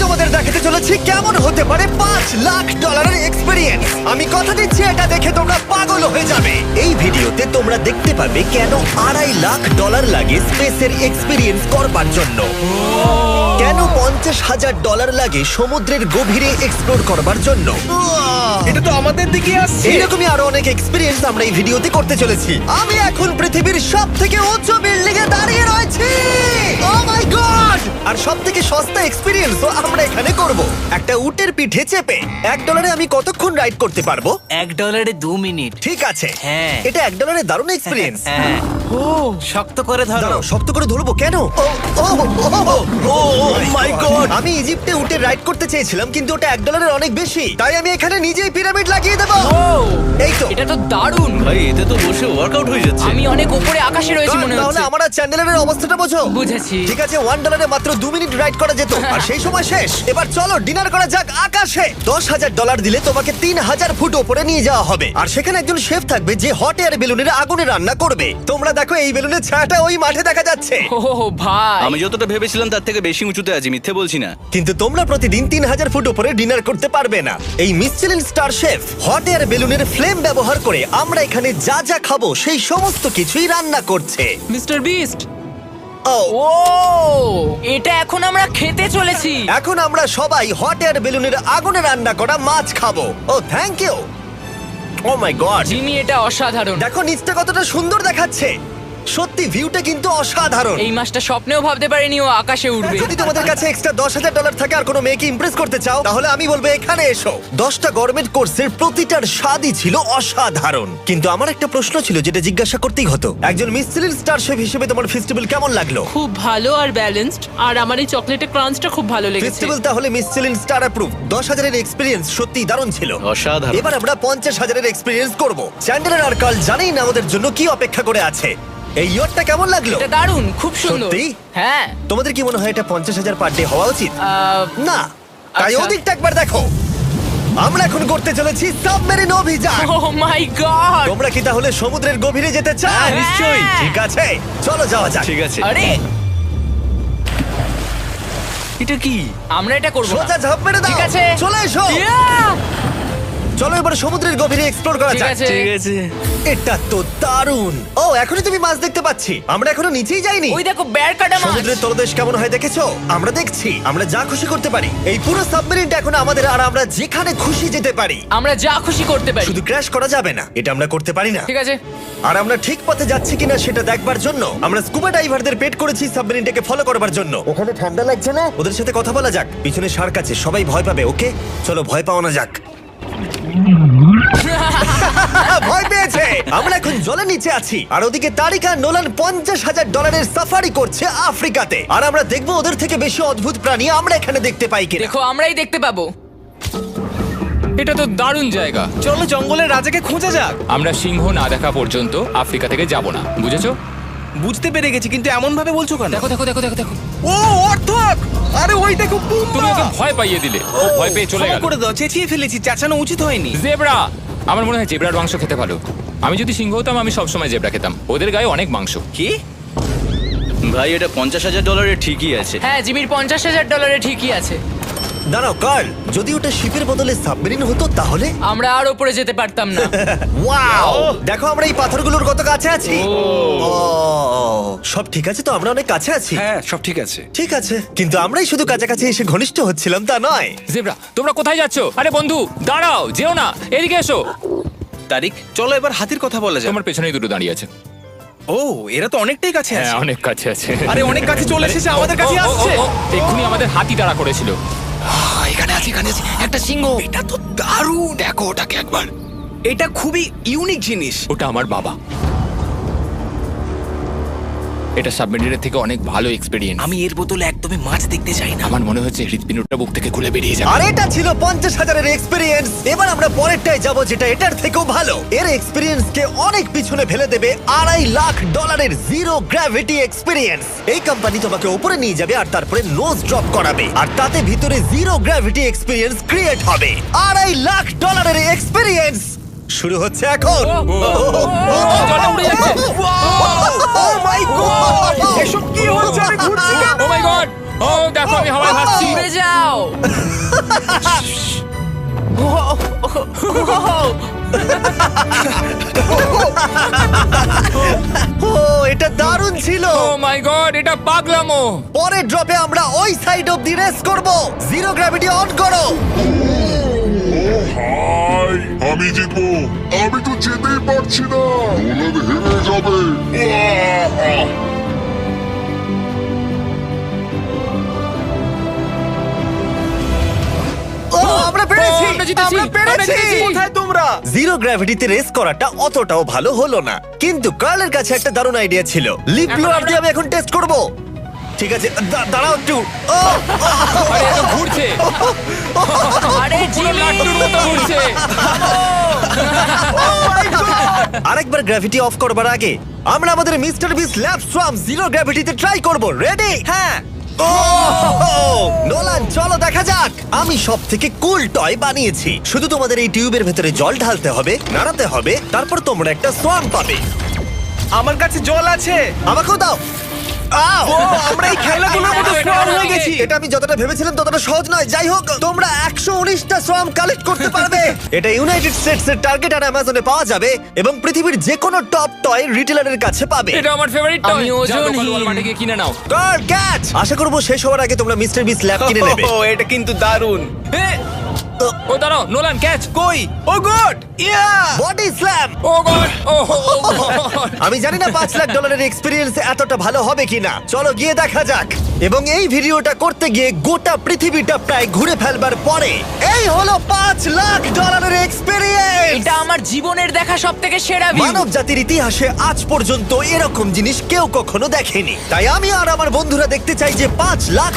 তোমাদের দেখাতে চলেছি কেমন হতে পারে $5 লাখ এক্সপেরিয়েন্স। আমি কথা দিচ্ছি এটা দেখে তোমরা পাগল হয়ে যাবে। এই ভিডিওতে তোমরা দেখতে পাবে কেন $2.5 লাখ লাগে স্পেসের এক্সপেরিয়েন্স করবার জন্য, কেন $50,000 লাগে সমুদ্রের গভীরে এক্সপ্লোর করবার জন্য। এটা তো আমাদের দিকে আসছে। এইরকমই আরো অনেক এক্সপেরিয়েন্স আমরা এই ভিডিওতে করতে চলেছি। আমি এখন পৃথিবীর সবথেকে উঁচু বিল্ডিং এ দাঁড়িয়ে রয়েছি। ও মাই গড! আর সবথেকে সস্তা এক্সপেরিয়েন্সও আমরা এখানে করব। একটা উটের পিঠে চেপে $1 আমি কতক্ষণ রাইড করতে পারবো? $1 2 মিনিট। ঠিক আছে, হ্যাঁ। এটা $1 দারুণ এক্সপেরিয়েন্স। হ্যাঁ। ও শক্ত করে ধরো। দাঁড়াও, শক্ত করে ধরবো কেন? মাই গড! আমি ইজিপ্টে উটে রাইড করতে চেয়েছিলাম, কিন্তু ওটা $1 অনেক বেশি, তাই আমি এখানে নিজেই পিরামিড লাগিয়ে দেবো। এই তো। এটা তো দারুণ। ভাই এতে তো বসে ওয়ার্কআউট হয়ে যাচ্ছে। আমি অনেক উপরে আকাশে রয়েছি মনে তাহলে হচ্ছে। আমার আর চ্যান্ডেলের অবস্থাটা বোঝো। বুঝেছি। ঠিক আছে, $1 মাত্র 2 মিনিট রাইড করা যেত, আর সেই সময় শেষ। এবার চলো ডিনার করা যাক আকাশে। $10,000 দিলে তোমাকে 3000 ফুট উপরে নিয়ে যাওয়া হবে, আর সেখানে একজন শেফ থাকবে যে হট এয়ার বেলুনের আগুনে রান্না করবে। তোমরা দেখো এই বেলুনের ছায়াটা ওই মাঠে দেখা যাচ্ছে। ও ভাই, আমি যতটা ভেবেছিলাম তার থেকে বেশি উঁচুতে আছি, মিথ্যে বলছি না। কিন্তু তোমরা প্রতিদিন 3000 ফুট উপরে ডিনার করতে পারবে না। এই Michelin star chef hot air বেলুনের ফ্লেম ব্যবহার করে আমরা এখানে যা যা খাবো সেই সমস্ত কিছুই রান্না করছে। Mister beast. ও ও এটা এখন আমরা খেতে চলেছি। এখন আমরা সবাই হট এয়ার বেলুনের আগুনে রান্না করা মাছ খাবো। Oh thank you. Oh my god, Jimmy এটা অসাধারণ। দেখো নিচটা কতটা সুন্দর দেখাচ্ছে। সত্যি ভিউটা কিন্তু অসাধারণ। এই মাসটা স্বপ্নেও ভাবতে পারিনি ও আকাশে উঠবে। যদি তোমাদের কাছে এক্সট্রা $10,000 থাকে আর কোনো মেয়েকে ইমপ্রেস করতে চাও, তাহলে আমি বলবো এখানে এসো। 10টা গভর্নমেন্ট কোর্সের প্রতিটার স্বাদই ছিল অসাধারণ। কিন্তু আমার একটা প্রশ্ন ছিল যেটা জিজ্ঞাসা করতেই হতো, একজন মিচেলিন স্টার শেফ হিসেবে তোমার ফেস্টিভ্যাল কেমন লাগলো? খুব ভালো আর ব্যালেন্সড, আর আমার এই চকলেটের ক্রাঞ্চটা খুব ভালো লেগেছে। ফেস্টিভ্যাল তাহলে মিচেলিন স্টার অ্যাপ্রুভ। 10,000 এক্সপিরিয়েন্স সত্যি দারুণ ছিল। অসাধারণ। এবার আমরা 50,000 এক্সপিরিয়েন্স করব। চ্যান্ডেলার আর কার্ল জানেই না আমাদের জন্য কি অপেক্ষা করে আছে। এই ইয়ারটা কেমন লাগলো? এটা দারুণ, খুব সুন্দর। সত্যি? হ্যাঁ। তোমাদের কি মনে হয় এটা 50,000 পার ডে হওয়া উচিত? না, তাই আচ্ছা। ওদিকটা একবার দেখো। আমরা এখন করতে চলেছি সাবমেরিন অভিযান। ও মাই গড। তোমরা কি তাহলে সমুদ্রের গভীরে যেতে চাও? হ্যাঁ, নিশ্চয়ই। ঠিক আছে, চলো যাওয়া যাক। ঠিক আছে। আরে এটা কি? আমরা এটা করব না। সোজা ঝাঁপ মেরে দাও। ঠিক আছে। চলে এসো। Yeah! চলো এবার সমুদ্রের গভীরে এক্সপ্লোর করা ঠিক যাক। আছে। ঠিক আছে। এটা তো দারুণ। ও এখনই তুমি মাছ দেখতে পাচ্ছি, আমরা এখনো নিচেই যাইনি। ওই দেখো বের কাটা মাছ। সমুদ্রের তলদেশ কেমন হয় দেখেছো? আমরা দেখছি, আমরা যা খুশি করতে পারি। এই পুরো সাবমেরিনটা এখন আমাদের, আর আমরা যেখানে খুশি যেতে পারি। আমরা যা খুশি করতে পারি। শুধু ক্র্যাশ করা যাবে না, এটা আমরা করতে পারি না। ঠিক আছে। আর আমরা ঠিক পথে যাচ্ছি কিনা সেটা দেখবার জন্য আমরা স্কুবা ডাইভারদের পেড করেছি সাবমেরিনটাকে ফলো করবার জন্য। ওখানে ঠান্ডা লাগছে না? ওদের সাথে কথা বলা যাক। পিছনে শার্ক আছে, সবাই ভয় পাবে। ওকে চলো ভয় পাও না যাক। ভয় পেয়েছে। আমরা এখন জলের নিচে আছি, আর ওদিকে তারিকা নোলান $50,000 সাফারি করছে আফ্রিকাতে। আর আমরা দেখবো ওদের থেকে বেশি অদ্ভুত প্রাণী আমরা এখানে দেখতে পাই কিনা। দেখো আমরাই দেখতে পাবো। এটা তো দারুণ জায়গা। চলো জঙ্গলের রাজাকে খোঁজা যাক। আমরা সিংহ না দেখা পর্যন্ত আফ্রিকা থেকে যাব না, বুঝেছো? বুঝতে পেরে গেছি, কিন্তু এমন ভাবে বলছো কেন? দেখো দেখো দেখো দেখো দেখো, ও অর্থক! আরে ওই দেখো তুমি ওকে ভয় পাইয়ে দিলে, ও ভয় পেয়ে চলে ক্ষমা গেল। করে দাও, চেঁচিয়ে ফেলেছি, চেঁচানো উচিত হয়নি। জেব্রা, আমার মনে হয় জেব্রার মাংস খেতে ভালো। আমি যদি সিংহ হতাম আমি সবসময় জেব্রা খেতাম, ওদের গায়ে অনেক মাংস। কি? ভাই এটা $50,000 ঠিকই আছে। হ্যাঁ, জিমির $50,000 ঠিকই আছে। দাঁড়াও কার্ল, যদি ওটা শিপের বদলে সাবমেরিন হতো তাহলে? আমরা আর উপরে যেতে পারতাম না। ওয়াও, দেখো আমরা এই পাথরগুলোর কত কাছে আছি। ও, সব ঠিক আছে তো? আমরা অনেক কাছে আছি। হ্যাঁ সব ঠিক আছে। ঠিক আছে, কিন্তু আমরাই শুধু কাছাকাছি এসে ঘনিষ্ঠ হচ্ছিলাম তা নয়। জেব্রা, তোমরা কোথায় যাচ্ছো? আরে বন্ধু দাঁড়াও, যেও না, এদিকে এসো। তারিক চলো এবার হাতির কথা বলা যাক। তোমার পেছনেই দুটো দাঁড়িয়ে আছে। ও এরা তো অনেকটাই কাছে হ্যাঁ, আছে। অনেক কাছে আছে। আরে অনেক কাছে চলে এসেছে, আমাদের কাছে ও, ও, ও, আসছে। ও, এক্ষুনি আমাদের হাতি তাড়া করেছিল। এখানে আছে একটা সিংহ। এটা তো দারুণ, দেখো ওটাকে একবার। এটা খুবই ইউনিক জিনিস। ওটা আমার বাবা। এটা সাবমেরিনের থেকে অনেক ভালো এক্সপেরিয়েন্স। আমি এর বোতলে একদমই মাছ দেখতে চাই না। আমার মনে হচ্ছে হৃৎপিণ্ডটা বুক থেকে খুলে বেরিয়ে যাবে। আর এটা ছিল 50,000 এক্সপিরিয়েন্স। এবার আমরা পরেরটায় যাব যেটা এটার থেকেও ভালো। এর এক্সপিরিয়েন্স কে অনেক পিছনে ফেলে দেবে। $2.5 লাখ জিরো গ্র্যাভিটি এক্সপিরিয়েন্স। এই কোম্পানি তোমাকে উপরে নিয়ে যাবে আর তারপরে নোজ ড্রপ করাবে, আর তাতে ভিতরে জিরো গ্র্যাভিটি এক্সপিরিয়েন্স ক্রিয়েট হবে। $2.5 লাখ এক্সপিরিয়েন্স শুরু হচ্ছে এখন। জলটা উড়ে যাচ্ছে। ও মাই গড, এসব কি হচ্ছে? আমি ঘুরছি কেন? ও মাই গড, ও দেখো আমি হাওয়ায় ভাসছি। উড়ে যাও। ও এটা দারুণ ছিল। ও মাই গড, এটা পাগলামো। পরের ড্রপে আমরা ওই সাইড অফ দি রেস করব। জিরো গ্র্যাভিটি অন করো। হাই, আমি জিতবো। আমি তো যেতেই পারছি না, নোলান হেরে যাবে। আহ! ও আমরা পেরেছি, আমরা জিতেছি, আমরা আমরা পেরেছি। জিতেছি। কোথায় তোমরা? জিরো গ্র্যাভিটিতে রেস করাটা অতটাও ভালো হলো না, কিন্তু কার্লের কাছে একটা দারুণ আইডিয়া ছিল। লিপ ব্লোয়ার দিয়ে আমি এখন টেস্ট করব। ঠিক আছে, দাঁড়াও একটু। ও, আরে এটা ঘুরছে, আরে জিমি লাট্টুর মতো ঘুরছে। আরেকবার গ্র্যাভিটি অফ করবার আগে আমরা আমাদের মিস্টার বিস ল্যাব সোয়াম জিরো গ্র্যাভিটিতে ট্রাই করব। রেডি? হ্যাঁ। ও নোলান, চলো দেখা যাক। আমি সব থেকে কুল টয় বানিয়েছি। শুধু তোমাদের এই টিউবের ভেতরে জল ঢালতে হবে, নাড়াতে হবে, তারপর তোমরা একটা সোয়াম পাবে। আমার কাছে জল আছে। আমাকেও দাও। আও! আমরা এই খেলাগুলোর মতো স্ট্রং হয়ে গেছি। এটা আমি যতটা ভেবেছিলাম ততটা সহজ নয়। যাই হোক, তোমরা 119টা সোয়াম কালেক্ট করতে পারবে। এটা ইউনাইটেড স্টেটস এর টার্গেট আর অ্যামাজনে পাওয়া যাবে এবং পৃথিবীর যে কোনো টপ টয় রিটেলারের কাছে পাবে। এটা আমার ফেভারিট টয়। আমি ওজনহীন। ওয়ালমার্টে গিয়ে কিনে নাও। Guard catch. আশা করব শেষ হওয়ার আগে তোমরা মিস্টার বিস ল্যাব কিনে নেবে। ও, এটা কিন্তু দারুণ। ও দাঁড়াও, নোলান ক্যাচ। কই? Oh god! Yeah! Body slam. Oh god, oh আমি জানি না $5 লাখ এক্সপেরিয়েন্স এতটা ভালো হবে কিনা। চলো গিয়ে দেখা যাক। এবং এই ভিডিওটা করতে গিয়ে গোটা পৃথিবীটা প্রায় ঘুরে ফেলবার পরে এই হলো $5 লাখ এক্সপেরিয়েন্স। এটা আমার জীবনের দেখা সবথেকে সেরা ভিউ। মানব জাতির ইতিহাসে আজ পর্যন্ত এরকম জিনিস কেউ কখনো দেখেনি। তাই আমি আর আমার বন্ধুরা দেখতে চাই যে $5 লাখ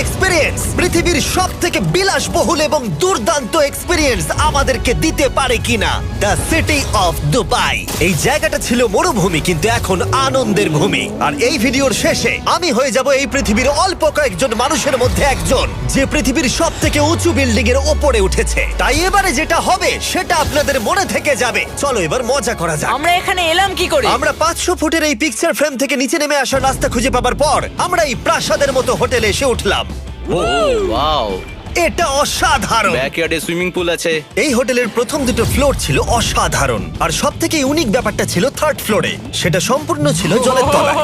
এক্সপেরিয়েন্স পৃথিবীর সব থেকে বিলাসবহুল এবং দুর্দান্ত এক্সপেরিয়েন্স আমাদেরকে দিতে পারে কিনা। The city of Dubai. এই জায়গাটা ছিল মরুভূমি, কিন্তু এখন আনন্দের ভূমি। আর এই ভিডিওর শেষে আমি হয়ে যাব এই পৃথিবীর অল্প কয়েকজন মানুষের মধ্যে একজন, যে পৃথিবীর সব থেকে উঁচু বিল্ডিং এর ওপরে উঠেছে। তাই এবারে যেটা হবে সেটা আপনাদের মনে থেকে যাবে। চলো এবার মজা করা যাক। আমরা এখানে এলাম কি করে? আমরা 500 ফুটের এই পিকচার ফ্রেম থেকে নিচে নেমে আসার রাস্তা খুঁজে পাবার পর আমরা এই প্রাসাদের মতো হোটেলে এসে উঠলাম। ও ওয়াও, এটা অসাধারণ। ব্যাকইয়ার্ডে সুইমিং পুল আছে। এই হোটেলের প্রথম দুটো ফ্লোর ছিল অসাধারণ, আর সব থেকে ইউনিক ব্যাপারটা ছিল থার্ড ফ্লোরে। সেটা সম্পূর্ণ ছিল জলের তলায়।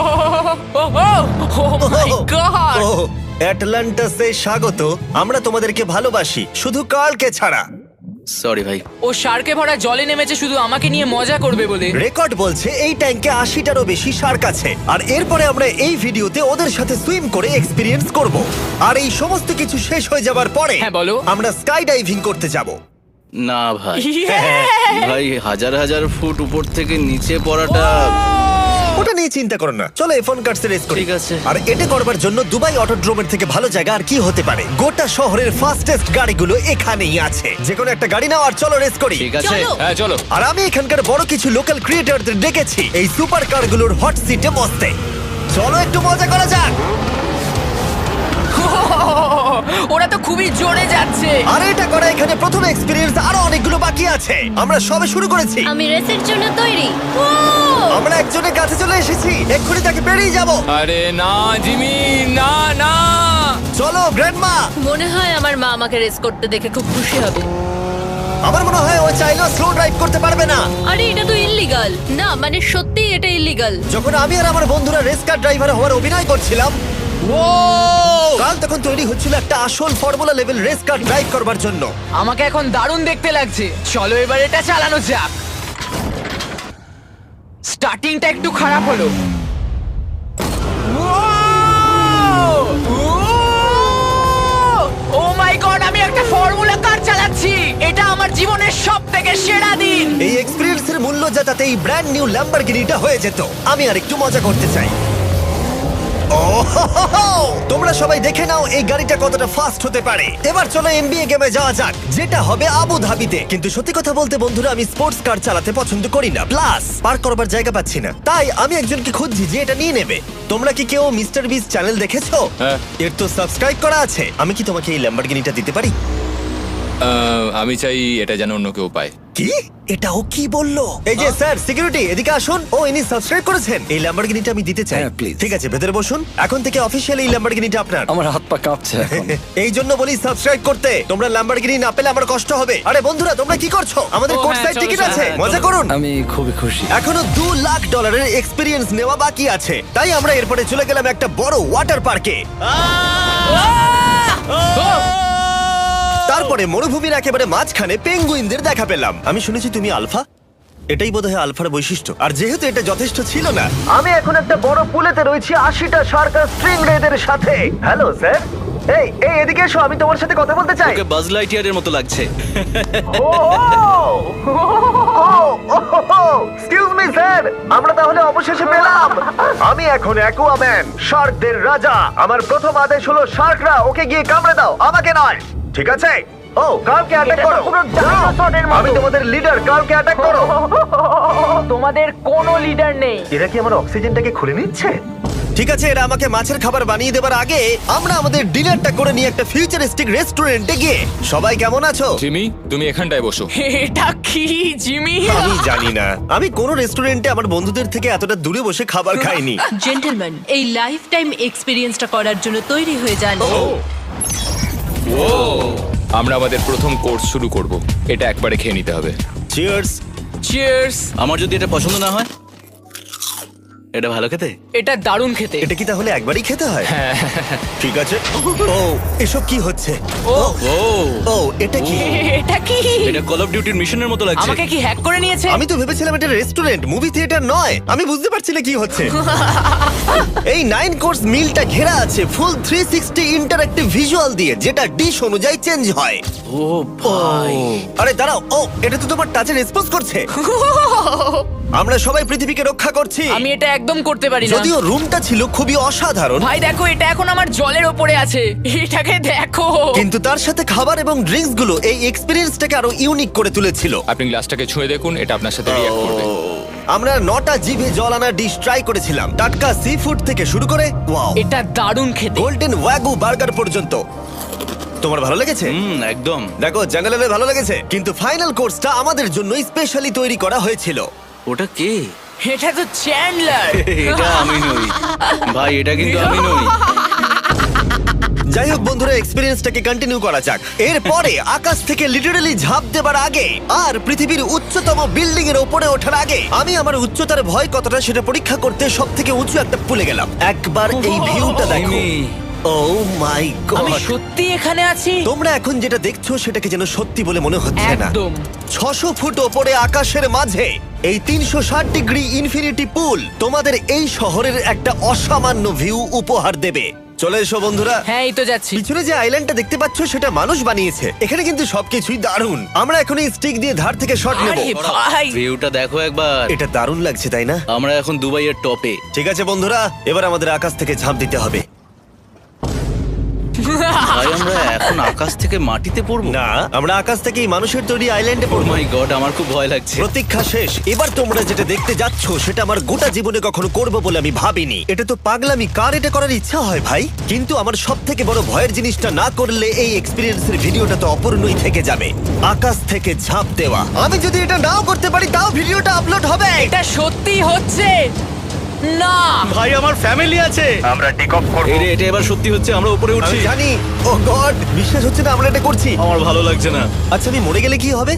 ও মাই গড! ও, অ্যাটলান্টাসে স্বাগত। আমরা তোমাদেরকে ভালোবাসি, শুধু কার্লকে ছাড়া। সরি ভাই। ও শার্কে ভরা জলে নেমেছে শুধু আমাকে নিয়ে মজা করবে বলে। রেকর্ড বলছে এই ট্যাঙ্কে 80টারও বেশি শার্ক আছে। আর এরপরে আমরা এই ভিডিওতে ওদের সাথে সুইম করে এক্সপিরিয়েন্স করব। আর এই সমস্ত কিছু শেষ হয়ে যাবার পরে হ্যাঁ, বলো। আমরা স্কাই ডাইভিং করতে যাব। না ভাই, হ্যাঁ। ভাই হাজার হাজার ফুট উপর থেকে নিচে পড়াটা। ওটা নিয়ে চিন্তা করো না, চলো ফোন কার্ডসে রেস করি। ঠিক আছে। আর এটা করবার জন্য দুবাই অটোড্রোমের থেকে ভালো জায়গা আর কি হতে পারে। গোটা শহরের ফাস্টেস্ট গাড়িগুলো এখানেই আছে। যে কোনো একটা গাড়ি নাও আর চলো রেস করি। ঠিক আছে। হ্যাঁ চলো। আর আমি এখানকার বড় কিছু লোকাল ক্রিয়েটরদের ডেকেছি এই সুপার কারগুলোর হট সিটে বসতে। চলো একটু মজা করা যাক। ওরা তো খুবই জোরে যাচ্ছে। আর এটা করা এখানে প্রথম এক্সপিরিয়েন্স, আরো অনেকগুলো বাকি আছে। আমরা সবে শুরু করেছি। আমি রেসের জন্য তৈরি। আমরা একজনের কাছে চলে এসেছি, এক্ষুনি তাকে পেরিয়ে যাব। আরে না জিমি, না না। চলো গ্র্যান্ডমা। মনে হয় আমার মা আমাকে রেস করতে দেখে খুব খুশি হবে। আমার মনে হয় ও চাইলেও স্লো ড্রাইভ করতে পারবে না। আরে এটা তো ইল্লিগাল। না মানে সত্যি এটা ইল্লিগাল। যখন আমি আর আমার বন্ধুরা রেস কার ড্রাইভার হওয়ার অভিনয় করছিলাম, কাল তখন তৈরি হচ্ছিল একটা আসল formula level race car drive করবার জন্য। আমাকে এখন দারুণ দেখতে লাগছে। চলো এবার এটা চালানো যাক। স্টার্টিংটা একটু খারাপ হলো। ও মাই গড, আমি একটা ফর্মুলা কার চালাচ্ছি। এটা আমার জীবনের সবথেকে সেরা দিন। এই এক্সপেরিয়েন্সের মূল্য যা, তাতে এই ব্র্যান্ড নিউ ল্যাম্বরগিনিটা হয়ে যেত। আমি আর একটু মজা করতে চাই। তোমরা সবাই দেখে নাও এই গাড়িটা কতটা ফাস্ট হতে পারে। এবার চলো এমবিএ গেমে যাওয়া যাক, যেটা হবে আবু ধাবিতে। কিন্তু সত্যি কথা বলতে বন্ধুরা, আমি স্পোর্টস কার চালাতে পছন্দ করি না, প্লাস পার্ক করবার জায়গা পাচ্ছি না। তাই আমি একজনকে খুঁজছি যে এটা নিয়ে নেবে। তোমরা কি কেউ মিস্টার বিস চ্যানেল দেখেছো? হ্যাঁ। এর তো সাবস্ক্রাইব করা আছে। আমি কি তোমাকে এই ল্যাম্বরগিনিটা দিতে পারি? আমি চাই এটা যেন অন্য কেউ পায়। কি এটা ও কি বললো? এই যে স্যার সিকিউরিটি এদিকে আসুন। ও ইনি সাবস্ক্রাইব করেছেন। এই ল্যাম্বরগিনিটা আমি দিতে চাই। হ্যাঁ, please. ঠিক আছে ভেতরে বসুন। এখন থেকে অফিশিয়ালি এই ল্যাম্বরগিনিটা আপনার। আমার হাত পা কাঁপছে এখন। এই জন্য বলি সাবস্ক্রাইব করতে। তোমরা ল্যাম্বরগিনি না পেলে আমার কষ্ট হবে। আরে বন্ধুরা তোমরা কি করছো? আমাদের ও, কোর্ট হ্যাঁ, সাইড চলো, টিকিট চলো, আছে, হ্যাঁ, মজা চলো। করুন। আমি খুবই খুশি। এখনো $2 লাখ এক্সপিরিয়েন্স নেওয়া বাকি আছে। তাই আমরা এরপরে চলে গেলাম একটা বড় ওয়াটার পার্কে। তারপরে মরুভূমির একেবারে মাঝখানে পেঙ্গুইনদের দেখা পেলাম। আমি শুনেছি তুমি আলফা। এটাই বোধহয় আলফার বৈশিষ্ট্য। আর যেহেতু এটা যথেষ্ট ছিল না, আমি এখন একটা বড় পুলেতে রয়েছি 80টা সার্কাস স্ট্রিং রেদের সাথে। Hello sir. এই এই এদিকে এসো, আমি তোমার সাথে কথা বলতে চাই। ওকে বাজ লাইটিয়ারের মতো লাগছে। এক্সকিউজ মি স্যার, আমরা তাহলে অবশেষে পেলাম। আমি এখন অ্যাকুয়াম্যান, শার্কদের রাজা। আমার প্রথম আদেশ হলো শার্করা ওকে গিয়ে কামড়ে দাও, আমাকে নয়। ঠিক আছে? ও কালকে অ্যাটাক করো। আমি তোমাদের লিডার, কালকে অ্যাটাক করো। তোমাদের কোনো লিডার নেই। এরা কি আমার অক্সিজেনটাকে খুলে নিচ্ছে? ঠিক আছে, এরা আমাকে মাছের খাবার বানিয়ে দেবার আগে আমরা আমাদের ডিনারটা করে নিয়ে একটা ফিউচারিস্টিক রেস্টুরেন্টে গিয়ে। সবাই কেমন আছো? জিমি, তুমি এখানটায় বসো। এটা কি জিমি? আমি জানি না, আমি কোন রেস্টুরেন্টে আমার বন্ধুদের থেকে এতটা দূরে বসে খাবার খাইনি। জেন্টলম্যান, এই লাইফ টাইম এক্সপিরিয়েন্সটা করার জন্য তৈরি হয়ে যান। আমরা আমাদের প্রথম কোর্স শুরু করব। এটা একবারে খেয়ে নিতে হবে। চিয়ার্স। চিয়ার্স। আমার যদি এটা পছন্দ না হয়? এটা ভালো খেতে। এটা দারুণ খেতে। এটা কি তাহলে একবারই খেতে হয়? ঠিক আছে। ও এসব কি হচ্ছে? ও ও ও এটা কি? এটা কি? এটা কল অফ ডিউটির মিশনের মতো লাগছে। আমাকে কি হ্যাক করে নিয়েছে? আমি তো ভেবেছিলাম এটা রেস্টুরেন্ট, মুভি থিয়েটার নয়। আমি বুঝতে পারছি না কি হচ্ছে। এই 9 কোর্স মিলটা ঘেরা আছে ফুল 360 ইন্টারঅ্যাক্টিভ ভিজুয়াল দিয়ে, যেটা ডিশ অনুযায়ী চেঞ্জ হয়। ও ভাই, আরে দাঁড়াও, ও এটা তো তোমার টাচে রেসপন্স করছে। আমরা সবাই পৃথিবীকে রক্ষা করছি। আমি এটা একদম করতে পারি না। যদিও রুমটা ছিল খুবই অসাধারণ, ভাই দেখো, এটা এখন আমার জলের ওপরে আছে। এটাকে দেখো। কিন্তু তার সাথে খাবার এবং ড্রিঙ্কস গুলো এই এক্সপেরিয়েন্সটাকে আরো ইউনিক করে তুলেছিল। আপনি গ্লাসটাকে ছুঁয়ে দেখুন, এটা আপনার সাথে রিঅ্যাক্ট করবে। আমরা 9টা জিভে জল আনা ডিশ ট্রাই করেছিলাম, টাটকা সি ফুড থেকে শুরু করে ওয়াও এটা দারুণ খেতে। গোল্ডেন ওয়াগু বার্গার পর্যন্ত। তোমার ভালো লেগেছে? একদম। দেখো জাঙ্গালের ভালো লেগেছে, কিন্তু ফাইনাল কোর্সটা আমাদের জন্য স্পেশালি তৈরি করা হয়েছিল। ওটা কে? এটা তো চ্যান্ডলার। এটা আমি নই ভাই, এটা কিন্তু আমি নই। যাই হোক বন্ধুরা, এক্সপেরিয়েন্সটাকে কন্টিনিউ করা যাক। এরপরে আকাশ থেকে লিটারালি ঝাঁপ দেবার আগে আর পৃথিবীর উচ্চতম বিল্ডিং এর উপরে ওঠার আগে আমি আমার উচ্চতার ভয় কতটা সেটা পরীক্ষা করতে সব থেকে উঁচু একটা পুলে গেলাম। একবার এই ভিউটা দেখো। ও মাই আমি গড, সত্যি এখানে আছি। তোমরা এখন যেটা দেখছো সেটাকে যেন সত্যি বলে মনে হচ্ছে না। একদম। 600 ফুট ওপরে আকাশের মাঝে এই 360 ডিগ্রি ইনফিনিটি পুল তোমাদের এই শহরের একটা অসামান্য ভিউ উপহার দেবে। চলে এসো বন্ধুরা। হ্যাঁ, এই তো যাচ্ছি। পিছনে যে আইল্যান্ডটা দেখতে পাচ্ছ সেটা মানুষ বানিয়েছে। এখানে কিন্তু সবকিছুই দারুণ। আমরা এখন এই স্টিক দিয়ে ধার থেকে শট নেব। আরে ভাই, ভিউটা দেখো একবার। এটা দারুণ লাগছে তাই না? আমরা এখন দুবাইয়ের টপে। ঠিক আছে বন্ধুরা, এবার আমাদের আকাশ থেকে ঝাঁপ দিতে হবে। ভাই আমরা এখন আকাশ থেকে মাটিতে পড়বো? না, আমরা আকাশ থেকে এই মানুষের তৈরি আইল্যান্ডে ও পড়বো। মাই গড, আমার খুব ভয় লাগছে। প্রতীক্ষা শেষ। এবার তোমরা যেটা দেখতে যাচ্ছ সেটা আমার গোটা জীবনে কখনো করবো বলে আমি ভাবিনি। এটা তো পাগলামি, কার এটা করার ইচ্ছা হয় ভাই? কিন্তু আমার সব থেকে বড় ভয়ের জিনিসটা না করলে এই এক্সপিরিয়েন্সের ভিডিওটা তো অপূর্ণই থেকে যাবে। আকাশ থেকে ঝাঁপ দেওয়া। আমি যদি এটা নাও করতে পারি তাও ভিডিওটা আপলোড হবে। এটা সত্যি হচ্ছে না। ভাই আমার ফ্যামিলি আছে। আমরা টেক অফ করব। এটা এবার সত্যি হচ্ছে, আমরা উপরে উঠছি। আমি জানি। ও গড, বিশ্বাস হচ্ছে না আমরা এটা করছি। আমার ভালো লাগছে না। আচ্ছা আমি মরে গেলে কি হবে?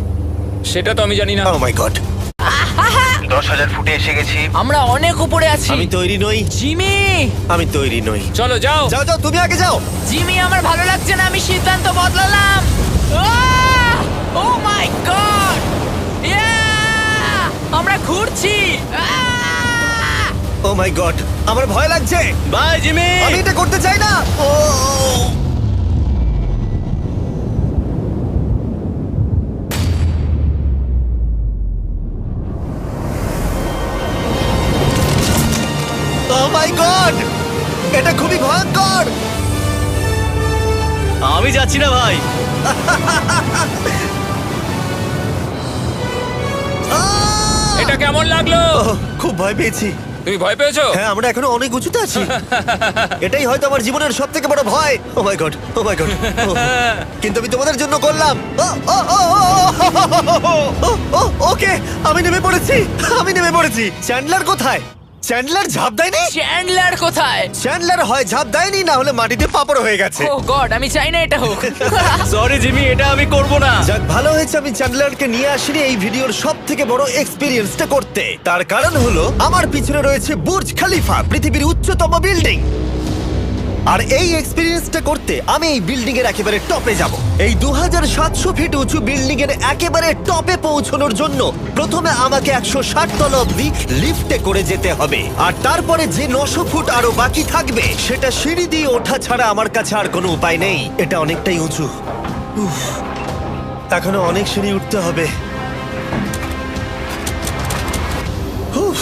সেটা তো আমি জানি না। ও মাই গড, 10,000 ফুটে এসে গেছি। আমরা অনেক উপরে আছি। আমি তৈরি নই। জিমি, আমি তৈরি নই। চলো যাও। যাও যাও, তুমি আগে যাও। জিমি, আমার ভালো লাগছে না। আমি সিদ্ধান্ত বদলালাম। ও মাই গড, আমরা ঘুরছি। ও মাই গড, আমার ভয় লাগছে। Bye Jimmy. আমি এটা করতে চাই না। ও মাই গড, এটা খুবই ভয়ঙ্কর। আমি যাচ্ছি না ভাই। এটা কেমন লাগলো? খুব ভয় পেয়েছি। তুমি ভয় পেয়েছো? হ্যাঁ, আমরা এখনো অনেক উঁচুতে আছি। এটাই হয়তো আমার জীবনের সব থেকে বড় ভয়। ও my god, O my god. কিন্তু আমি তোমাদের জন্য করলাম। ওকে, আমি নেমে পড়েছি। চ্যান্ডলার কোথায়? চ্যান্ডলার ঝাঁপ দেয়নি? চ্যান্ডলার কোথায়? চ্যান্ডলার হয় ঝাঁপ দেয়নি, না হলে মাটিতে পাপড় হয়ে গেছে। ও গড, আমি চাই না এটা হোক। সরি জিমি, এটা আমি করব না। যাক, ভালো হয়েছে আমি চ্যান্ডলারকে নিয়ে আসিনি এই ভিডিওর সব থেকে বড় এক্সপিরিয়েন্সটা করতে। তার কারণ হলো আমার পিছনে রয়েছে বুর্জ খলিফা, পৃথিবীর উচ্চতম বিল্ডিং। আর এই এক্সপিরিয়েন্সটা করতে আমি এই বিল্ডিং এর একেবারে টপে যাব। এই 2700 ফিট উঁচু বিল্ডিং এর একেবারে টপে পৌঁছানোর জন্য প্রথমে আমাকে 160 তলা অবধি লিফটে করে যেতে হবে, আর তারপরে যে 900 ফুট আরো বাকি থাকবে সেটা সিঁড়ি দিয়ে ওঠা ছাড়া আমার কাছে আর কোনো উপায় নেই। এটা অনেকটাই উঁচু। উফ, এখনো অনেক সিঁড়ি উঠতে হবে। উফ,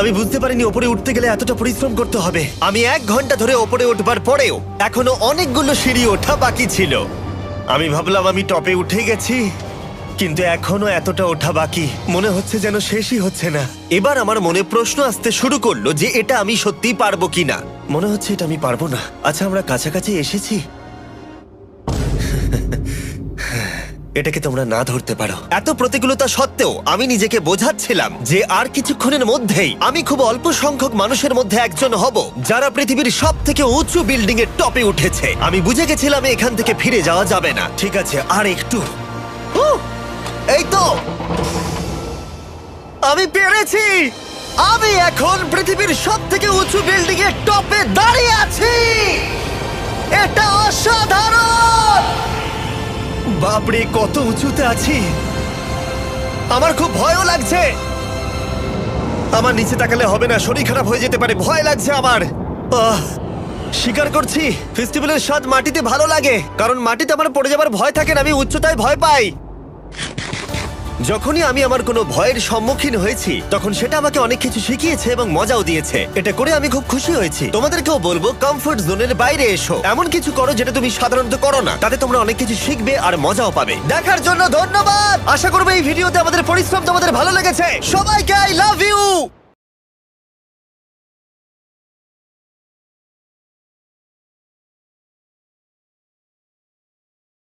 আমি বুঝতে পারিনি ওপরে উঠতে গেলে এতটা পরিশ্রম করতে হবে। আমি 1 ঘন্টা ধরে ওপরে উঠবার পরেও এখনো অনেকগুলো সিঁড়ি ওঠা বাকি ছিল। আমি ভাবলাম আমি টপে উঠে গেছি, কিন্তু এখনো এতটা ওঠা বাকি। মনে হচ্ছে যেন শেষই হচ্ছে না। এবার আমার মনে প্রশ্ন আসতে শুরু করলো যে এটা আমি সত্যিই পারবো কিনা। মনে হচ্ছে এটা আমি পারবো না। আচ্ছা, আমরা কাছাকাছি এসেছি। এটাকে তোমরা না ধরতে পারো। এত প্রতিকূলতা সত্ত্বেও আমি নিজেকে বোঝাচ্ছিলাম যে আর কিছুক্ষণের মধ্যেই আমি খুব অল্প সংখ্যক মানুষের মধ্যে একজন হব যারা পৃথিবীর সব থেকে উঁচু বিল্ডিং এর টপে উঠেছে। আমি বুঝে গেছিলাম এখান থেকে ফিরে যাওয়া যাবে না। ঠিক আছে, আর একটু। এই তো, আমি পেরেছি। আমি এখন পৃথিবীর সব থেকে উঁচু বিল্ডিং এর টপে দাঁড়িয়ে আছি। এটা অসাধারণ। বাপরে, কত উঁচুতে আছি! আমার খুব ভয়ও লাগছে। আমার নিচে তাকালে হবে না, শরীর খারাপ হয়ে যেতে পারে। ভয় লাগছে আমার। স্বীকার করছি, ফেস্টিভ্যালের স্বাদ মাটিতে ভালো লাগে, কারণ মাটিতে আমার পড়ে যাবার ভয় থাকে না। আমি উচ্চতায় ভয় পাই। যখনই আমি আমার কোনো ভয়ের সম্মুখীন হয়েছি তখন সেটা আমাকে অনেক কিছু শিখিয়েছে এবং মজাও দিয়েছে। এটা করে আমি খুব খুশি হয়েছি। তোমাদেরকেও বলবো, কমফোর্ট জোনের বাইরে এসো, এমন কিছু করো যেটা তুমি সাধারণত করো না। তাতে তোমরা অনেক কিছু শিখবে আর মজাও পাবে। দেখার জন্য ধন্যবাদ। আশা করবো এই ভিডিওতে আমাদের পরিশ্রম তোমাদের ভালো লেগেছে। সবাইকে আই লাভ ইউ।